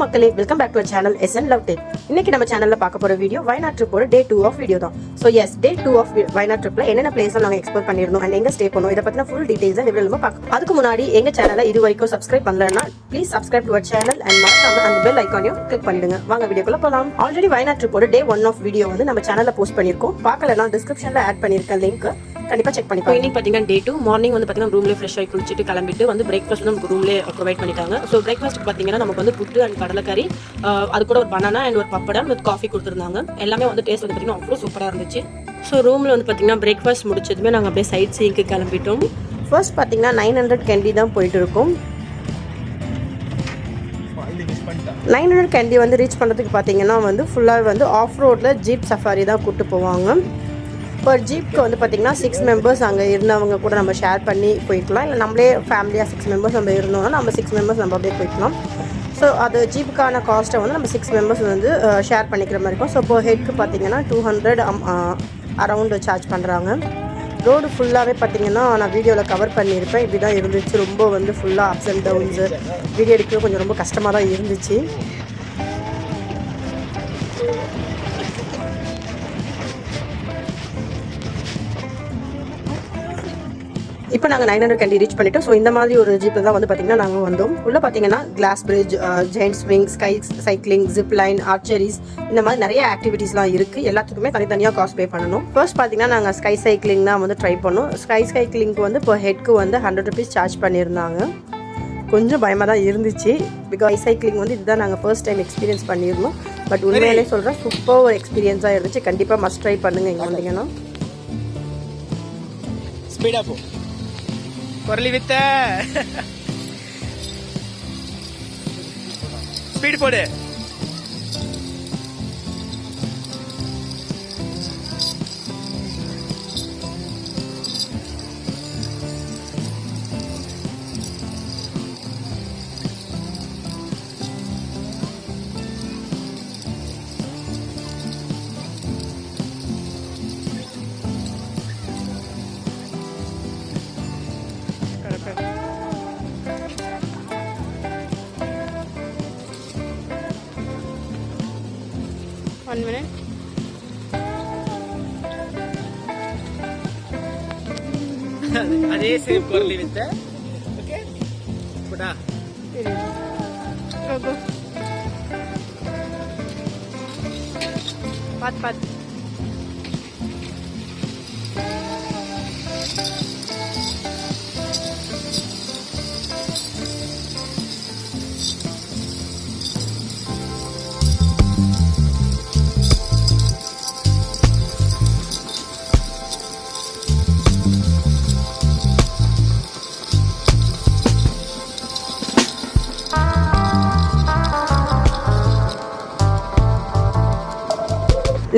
மக்களே, welcome back to channel SN Love Tech. இன்னைக்கு நம்ம சேனல்ல பார்க்க போற வீடியோ வயநாட் ட்ரிப்போட டே 2 ஆஃப் வீடியோ தான். So yes, day 2 of Wayanad ட்ரிப்ல என்னென்ன பிளேஸ் நாங்க எக்ஸ்ப்ளோர் பண்ணிருந்தோம் அண்ட் எங்க ஸ்டே பண்ணோம், இதை பத்தின ஃபுல் டீடைல்ஸ் விவரமா பார்க்கலாம். அதுக்கு முன்னாடி எங்க சேனலை இது வரைக்கும் சப்ஸ்கிரைப் பண்ணலன்னா please subscribe to our channel and மறக்காம அந்த பெல் ஐக்கானையும் கிளிக் பண்ணிடுங்க. வாங்க வீடியோக்குள்ள போலாம். ஆல்ரெடி வயநாட் ட்ரிப்போட டே 1 ஆஃப் வீடியோ வந்து நம்ம சேனல்ல போஸ்ட் பண்ணிருக்கோம். பார்க்கலன்னா டிஸ்கிரிப்ஷன்ல ஆட் பண்ணிருக்கேன் லிங்க், கண்டிப்பா செக் பண்ணிக்கோங்க. இன்னைக்கு பாத்தீங்கன்னா டே 2 மார்னிங் வந்து பாத்தீங்கன்னா ரூம்லயே ஃப்ரெஷ் ஆகி குளிச்சிட்டு கிளம்பிட்டு வந்து பிரேக்ஃபாஸ்ட் வந்து நமக்கு ரூம்லயே ப்ரொவைட் பண்ணிட்டாங்க. ஸோ பிரேக்ஃபாஸ்ட் பாத்தீங்கன்னா நமக்கு வந்து புட்டு அண்ட் கடலைக்கறி, அது கூட ஒரு பனானா அண்ட் ஒரு பப்படம் வித் காஃபி கொடுத்துருந்தாங்க. எல்லாமே வந்து டேஸ்ட் வந்து பாத்தீங்கன்னா அவ்வளோ சூப்பராக இருந்துச்சு. ஸோ ரூம்ல வந்து பாத்தீங்கன்னா பிரேக்ஃபாஸ்ட் முடிச்சதுமே நாங்கள் அப்படியே சைட் சீக்கு கிளம்பிட்டோம். ஃபர்ஸ்ட் பாத்தீங்கன்னா 900 கேண்டி தான் போயிட்டு இருக்கோம். 900 கேண்டி வந்து ரீச் பண்ணுறதுக்கு பார்த்தீங்கன்னா வந்து ஃபுல்லாக வந்து ஆஃப் ரோடில் ஜீப் சஃபாரி தான் கூப்பிட்டு போவாங்க. பர் ஜீப்க்கு வந்து பார்த்திங்கன்னா 6 மெம்பர்ஸ் அங்கே இருந்தவங்க கூட நம்ம ஷேர் பண்ணி போய்க்கலாம். இல்லை நம்மளே ஃபேமிலியாக 6 மெம்பர்ஸ் நம்ம இருந்தோம்னா நம்ம 6 மெம்பர்ஸ் நம்ம அப்படியே போய்க்கலாம். ஸோ அது ஜீப்புக்கான காஸ்ட்டை வந்து நம்ம 6 மெம்பர்ஸ் வந்து ஷேர் பண்ணிக்கிற மாதிரி இருக்கும். ஸோ இப்போ ஹெட்க்கு பார்த்திங்கன்னா 200 அரவுண்டு சார்ஜ் பண்ணுறாங்க. ரோடு ஃபுல்லாகவே பார்த்திங்கன்னா நான் வீடியோவில் கவர் பண்ணியிருப்பேன். இப்படி தான் இருந்துச்சு. ரொம்ப வந்து ஃபுல்லாக அப்ஸ் அண்ட் டவுன்ஸு, வீடியோ எடுக்கிறது கொஞ்சம் ரொம்ப கஷ்டமாக தான் இருந்துச்சு. இப்போ நாங்கள் 900 கேண்டி ரீச் பண்ணிட்டோம். ஸோ இந்த மாதிரி ஒரு ஜீப்பில் தான் வந்து பார்த்திங்கன்னா நாங்கள் வந்தோம். உள்ளே பார்த்தீங்கன்னா glass bridge, giant swing, sky cycling, zip line, archeries, இந்த மாதிரி நிறைய ஆக்டிவிட்டீஸ்லாம் இருக்குது. எல்லாத்துக்குமே தனித்தனியாக காஸ்ட் பே பண்ணணும். ஃபர்ஸ்ட் பார்த்தீங்கன்னா நாங்கள் ஸ்கை சைக்கிளிங் தான் வந்து ட்ரை பண்ணோம். ஸ்கை சைக்கிளிங்க்கு வந்து இப்போ ஹெட்க்கு வந்து 100 ருபீஸ் சார்ஜ் பண்ணியிருந்தாங்க. கொஞ்சம் பயமாக தான் இருந்துச்சு. பிகாஸ் சைக்கிளிங் வந்து இதுதான் நாங்கள் ஃபர்ஸ்ட் டைம் எக்ஸ்பீரியன்ஸ் பண்ணியிருந்தோம். பட் உண்மையிலே சொல்கிறேன், சூப்பர் ஒரு எக்ஸ்பீரியன்ஸாக இருந்துச்சு. கண்டிப்பாக மஸ்ட் ட்ரை பண்ணுங்கள் இங்கே வந்தீங்கன்னா. ஸ்பீடாக போ குரலி வித்த ஸ்பீட் போடு. One minute. அதே சேம் குரலி வித்த. ஓகே போடா. Go. Pat.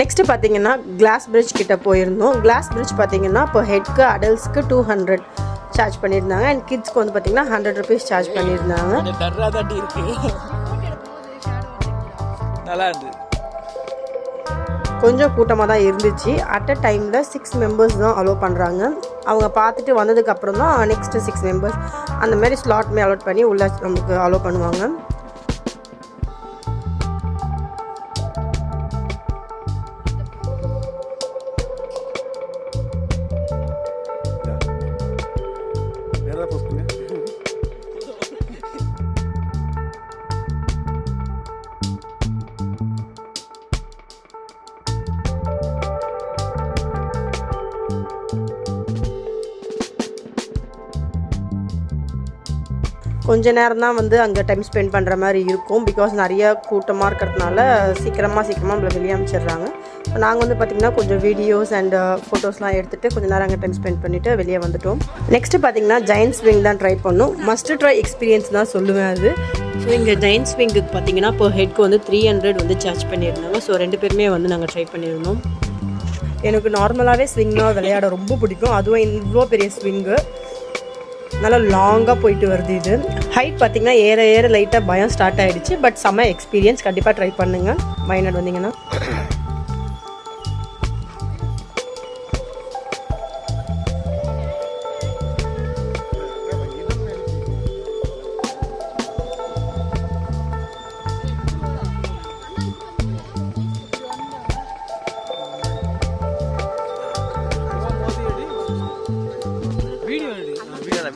நெக்ஸ்ட்டு பார்த்தீங்கன்னா கிளாஸ் பிரிட்ஜ் கிட்ட போயிருந்தோம். கிளாஸ் பிரிட்ஜ் பார்த்தீங்கன்னா இப்போ ஹெட்க்கு அடல்ட்ஸ்க்கு 200 சார்ஜ் பண்ணியிருந்தாங்க அண்ட் கிட்ஸ்க்கு வந்து பார்த்தீங்கன்னா 100 ருபீஸ் சார்ஜ் பண்ணியிருந்தாங்க. நல்லா இருந்துச்சு. கொஞ்சம் கூட்டமாக தான் இருந்துச்சு. அட் அ டைமில் 6 மெம்பர்ஸ் தான் அலோவ் பண்ணுறாங்க. அவங்க பார்த்துட்டு வந்ததுக்கப்புறம் தான் நெக்ஸ்ட்டு 6 மெம்பர்ஸ் அந்த மாதிரி ஸ்லாட்மே அலோட் பண்ணி உள்ளே நமக்கு அலோவ் பண்ணுவாங்க. கொஞ்ச நேரம் தான் வந்து அங்கே டைம் ஸ்பெண்ட் பண்ணுற மாதிரி இருக்கும். பிகாஸ் நிறைய கூட்டமாக இருக்கிறதுனால சீக்கிரமாக நம்மளை வெளியே அனுப்பிச்சிடுறாங்க. நாங்கள் வந்து பார்த்திங்கன்னா கொஞ்சம் வீடியோஸ் அண்ட் ஃபோட்டோஸ்லாம் எடுத்துகிட்டு கொஞ்சம் நேரம் அங்கே டைம் ஸ்பெண்ட் பண்ணிவிட்டு வெளியே வந்துட்டோம். நெக்ஸ்ட்டு பார்த்திங்கன்னா ஜெயிண்ட் ஸ்விங் தான் ட்ரை பண்ணோம். மஸ்ட் ட்ரை எக்ஸ்பீரியன்ஸ் தான் சொல்லுவேன் அது. ஸோ இங்கே ஜெயிண்ட் ஸ்விங்குக்கு பார்த்திங்கன்னா இப்போ ஹெட்க்கு வந்து 300 வந்து சார்ஜ் பண்ணியிருந்தாங்க. ஸோ 2 பேருமே வந்து நாங்கள் ட்ரை பண்ணியிருந்தோம். எனக்கு நார்மலாகவே ஸ்விங்னால் விளையாட ரொம்ப பிடிக்கும். அதுவும் இவ்வளோ பெரிய ஸ்விங்கு நல்லா லாங்காக போயிட்டு வருது. இது ஹைட் பார்த்திங்கன்னா ஏற லைட்டாக பயம் ஸ்டார்ட் ஆகிடுச்சு. பட் செம்ம எக்ஸ்பீரியன்ஸ், கண்டிப்பாக ட்ரை பண்ணுங்கள் வயநாடு வந்தீங்கன்னா.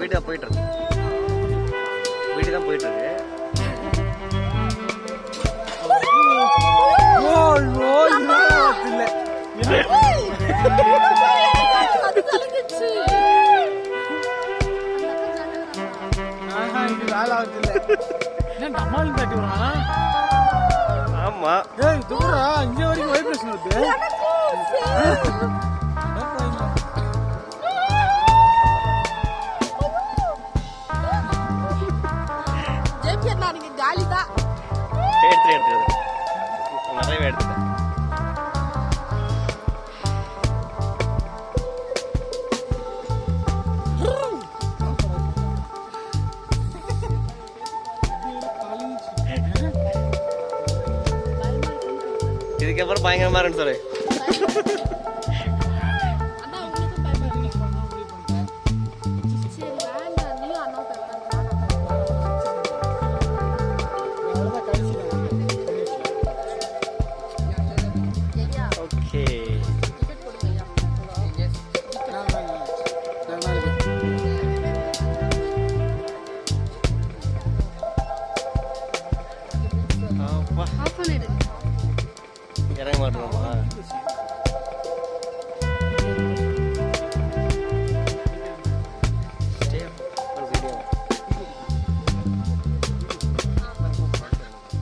வீட்டு தான் போயிட்டு இருக்கு. வீட்டு தான் போயிட்டு இருக்கு. ஆமா இங்க வரைக்கும் வைப்ரேஷன் இருக்கு. எடுத்து நிறைய எடுத்துட்டேன். இதுக்கப்புறம் பயங்கரமா இருக்கு சொல்லு. இறங்க மாட்டோமா?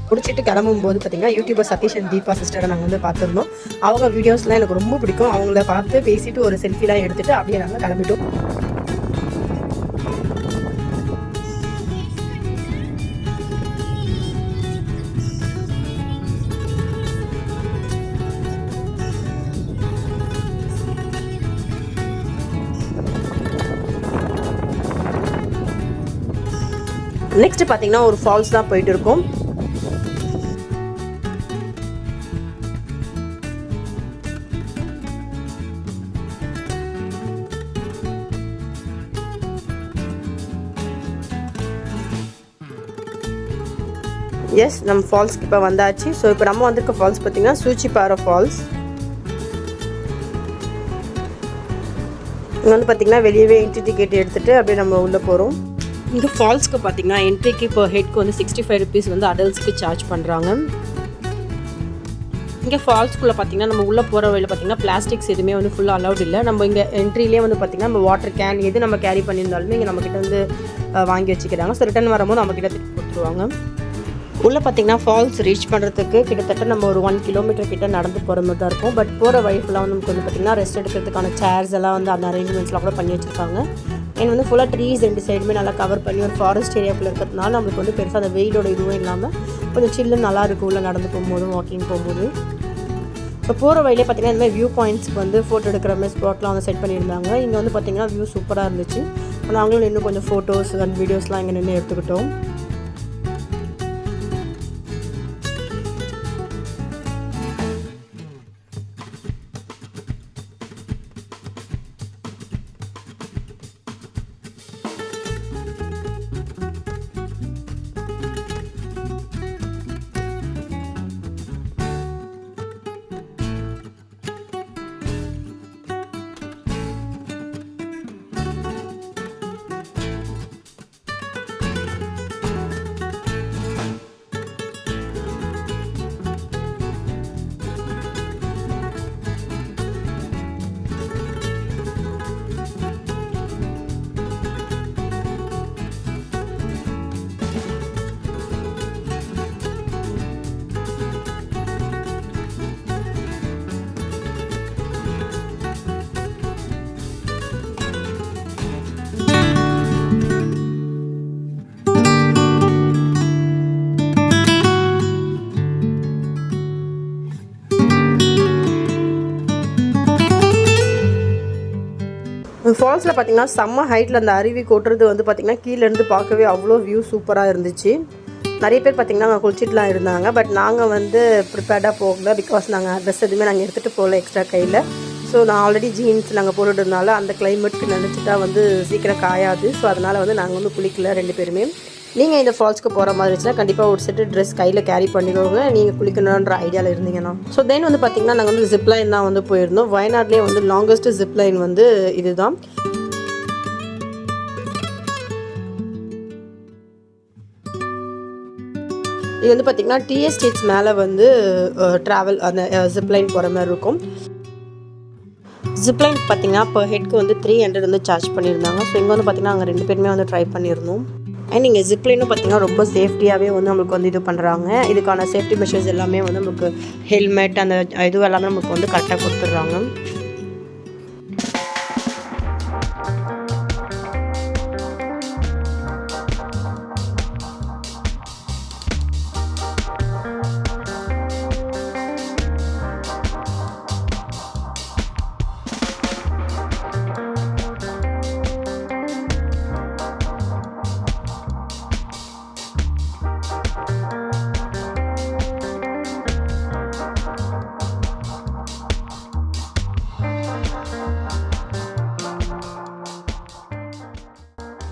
முடிச்சிட்டு கிளம்பும் போது பார்த்தீங்கன்னா யூடியூபர் சதீஷ் அண்ட் தீபா சிஸ்டரை நாங்கள் வந்து பார்த்துருந்தோம். அவங்க வீடியோஸ்லாம் எனக்கு ரொம்ப பிடிக்கும். அவங்கள பார்த்து பேசிட்டு ஒரு செல்ஃபிலாம் எடுத்துட்டு அப்படியே நாங்கள் கிளம்பிட்டோம். நெக்ஸ்ட் பார்த்தீங்கன்னா ஒரு ஃபால்ஸ் தான் போயிட்டு இருக்கோம். எஸ், நம்ம ஃபால்ஸ்க்கு இப்போ வந்தாச்சு. ஸோ இப்போ நம்ம வந்திருக்க ஃபால்ஸ் பார்த்தீங்கன்னா சூச்சிப்பாறை ஃபால்ஸ். இங்கே வந்து பார்த்தீங்கன்னா வெளியவே என்ட்ரி டிக்கெட் எடுத்துகிட்டு அப்படியே நம்ம உள்ளே போகிறோம். இங்கே ஃபால்ஸ்க்கு பார்த்தீங்கன்னா என்ட்ரிக்கு இப்போ ஹெட்க்கு வந்து 65 rupees வந்து அடல்ட்ஸ்க்கு சார்ஜ் பண்ணுறாங்க. இங்கே ஃபால்ஸ்குள்ளே பார்த்தீங்கன்னா நம்ம உள்ளே போகிற வழியில் பார்த்தீங்கன்னா பிளாஸ்டிக்ஸ் எதுவுமே வந்து ஃபுல்லாக அலௌட் இல்லை. நம்ம இங்கே என்ட்ரிலேயே வந்து பார்த்தீங்கன்னா நம்ம வாட்டர் கேன் எது நம்ம கேரி பண்ணியிருந்தாலுமே இங்கே நம்மக்கிட்ட வந்து வாங்கி வச்சுக்கிறாங்க. ஸோ ரிட்டர்ன் வரும்போது நம்மக்கிட்ட திருப்பி கொடுத்துருவாங்க. உள்ளே பார்த்தீங்கன்னா ஃபால்ஸ் ரீச் பண்ணுறதுக்கு கிட்டத்தட்ட நம்ம ஒரு 1 kilometer கிட்ட நடந்து போகிற மாதிரி தான் இருக்கும். பட் போகிற வழி ஃபுல்லாக வந்து நமக்கு வந்து பார்த்திங்கன்னா ரெஸ்ட் எடுக்கிறதுக்கான சேர்ஸ் எல்லாம் வந்து அந்த அரேஞ்ச்மெண்ட்ஸ்லாம் கூட பண்ணி வச்சுருக்காங்க. அண்ட் வந்து ஃபுல்லாக ட்ரீஸ் 2 சைடுமே நல்லா கவர் பண்ணி ஒரு ஃபாரஸ்ட் ஏரியாக்குள்ளே இருக்கிறதுனால நம்மளுக்கு வந்து பெருசாக அந்த வெயிலோட இதுவும் இல்லாமல் கொஞ்சம் சில்லு நல்லா இருக்கும் உள்ளே நடந்து போகும்போதும் வாக்கிங் போகும்போது. இப்போ போகிற வழியிலே பார்த்திங்கன்னா இந்த மாதிரி வியூ பாயிண்ட்ஸ்க்கு வந்து ஃபோட்டோ எடுக்கிற மாதிரி ஸ்பாட்லாம் வந்து செட் பண்ணியிருந்தாங்க. இங்கே வந்து பார்த்திங்கன்னா வியூ சூப்பராக இருந்துச்சு. நாங்களும் இன்னும் கொஞ்சம் ஃபோட்டோஸ் அண்ட் வீடியோஸ்லாம் இங்கே நின்று எடுத்துக்கிட்டோம். ஃபால்ஸில் பார்த்தீங்கன்னா செம்ம ஹைட்டில் அந்த அருவி கொட்டுறது வந்து பார்த்திங்கன்னா கீழேருந்து பார்க்கவே அவ்வளோ வியூ சூப்பராக இருந்துச்சு. நிறைய பேர் பார்த்திங்கன்னா அங்கே குளிச்சிட்டுலாம் இருந்தாங்க. பட் நாங்கள் வந்து ப்ரிப்பேர்டாக போகல. பிகாஸ் நாங்கள் ட்ரெஸ் எதுவுமே நாங்கள் எடுத்துகிட்டு போகல எக்ஸ்ட்ரா கையில். ஸோ நான் ஆல்ரெடி ஜீன்ஸ் நாங்கள் போட்டுட்டதுனால அந்த கிளைமேட்க்கு நினச்சிட்டா வந்து சீக்கிரம் காயாது. ஸோ அதனால் வந்து நாங்கள் வந்து குளிக்கல 2 பேருமே. நீங்கள் இந்த ஃபால்ஸ்க்கு போகிற மாதிரி இருந்துச்சுன்னா கண்டிப்பாக ஒரு செட்டு ட்ரெஸ் கையில் கேரி பண்ணிக்கோங்க நீங்கள் குளிக்கணுன்ற ஐடியாவில் இருந்தீங்கன்னா. ஸோ தென் வந்து பார்த்திங்கன்னா நாங்கள் வந்து ஜிப்லைன் தான் வந்து போயிருந்தோம். வயநாட்லேயே வந்து லாங்கஸ்ட் ஜிப்லைன் வந்து இதுதான். இது வந்து பார்த்திங்கன்னா டி எஸ்டேட்ஸ் மேலே வந்து ட்ராவல் அந்த ஜிப்லைன் போகிற மாதிரி இருக்கும். ஜிப்லைன் பார்த்திங்கன்னா per ஹெட்க்கு வந்து 300 வந்து சார்ஜ் பண்ணியிருந்தாங்க. ஸோ இங்கே வந்து பார்த்திங்கன்னா அங்கே 2 பேருமே வந்து ட்ரை பண்ணியிருந்தோம். அண்ட் இங்கே ஜிப்லைனும் பார்த்திங்கன்னா ரொம்ப சேஃப்டியாகவே வந்து நம்மளுக்கு வந்து இது பண்ணுறாங்க. இதுக்கான சேஃப்டி மெஷர்ஸ் எல்லாமே வந்து நமக்கு ஹெல்மெட் அந்த இது எல்லாமே நமக்கு வந்து கரெக்டாக கொடுத்துட்றாங்க.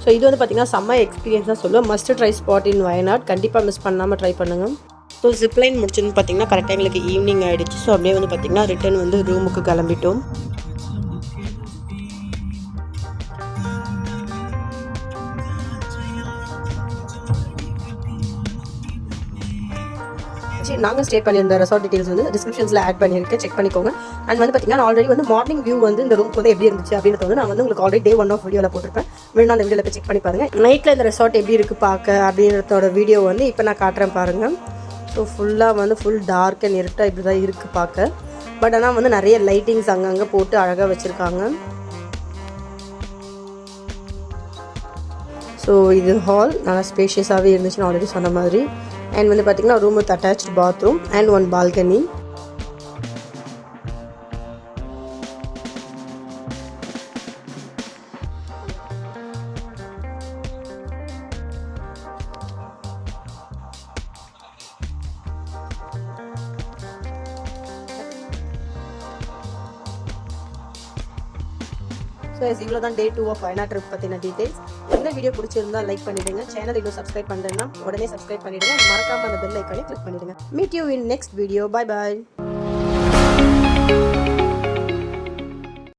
ஸோ இது வந்து பார்த்திங்கன்னா செம்ம எக்ஸ்பீரியன்ஸ் தான் சொல்லுவேன். மஸ்ட் ட்ரை ஸ்பாட் இன் வயநாட். கண்டிப்பாக மிஸ் பண்ணாமல் ட்ரை பண்ணுங்கள். ஸோ ஜிப்லைன் முடிச்சுன்னு பார்த்திங்கன்னா கரெக்டாக எங்களுக்கு ஈவினிங் ஆகிடுச்சு. ஸோ அப்படியே வந்து பார்த்திங்கன்னா ரிட்டன் வந்து ரூமுக்கு கிளம்பிட்டோம். நாங்கள் ஸ்டே பண்ணியிருந்த ரெசார்ட் டீட்டெயில்ஸ் வந்து டிஸ்கிரிப்ஷன்ஸில் ஆட் பண்ணியிருக்கேன், செக் பண்ணிக்கோங்க. அண்ட் வந்து பார்த்தீங்கன்னா ஆல்ரெடி வந்து மார்னிங் வியூ வந்து இந்த ரூம் வந்து எப்படி இருந்துச்சு அப்படின்றது வந்து நான் வந்து உங்களுக்கு ஆல்ரெடி Day 1 ஆஃப் வீடியோவில் போட்டிருப்பேன். வேணும் அந்த வீடியோவில் போய் செக் பண்ணி பாருங்கள். நைட்டில் இந்த ரெசார்ட் எப்படி இருக்குது பார்க்க அப்படின்றதோட வீடியோ வந்து இப்போ நான் காட்டுறேன் பாருங்கள். ஸோ ஃபுல்லாக வந்து ஃபுல் டார்க் அண்ட் இருட்டாக இப்படி தான் இருக்குது பார்க்க. பட் ஆனால் வந்து நிறைய லைட்டிங்ஸ் அங்கங்கே போட்டு அழகாக வச்சுருக்காங்க. ஸோ இது ஹால் நல்லா ஸ்பேஷியஸாகவே இருந்துச்சுன்னு ஆல்ரெடி சொன்ன மாதிரி. அண்ட் வந்து பார்த்திங்கன்னா room with attached bathroom and 1 balcony. So இவ்வளோ தான் Day 2 ஆஃப் வயநாட் ட்ரிப் பற்றின டீட்டெயில்ஸ். இந்த வீடியோ பிடிச்சிருந்தா லைக் பண்ணிவிடுங்க. சேனல் இன்னும் சப்ஸ்கிரைப் பண்ணுறேன்னா உடனே சப்ஸ்கிரைப் பண்ணிவிடுங்க. மறக்காமல் அந்த பெல் ஐக்கானே கிளிக் பண்ணிவிடுங்க. Meet you in next video. Bye bye.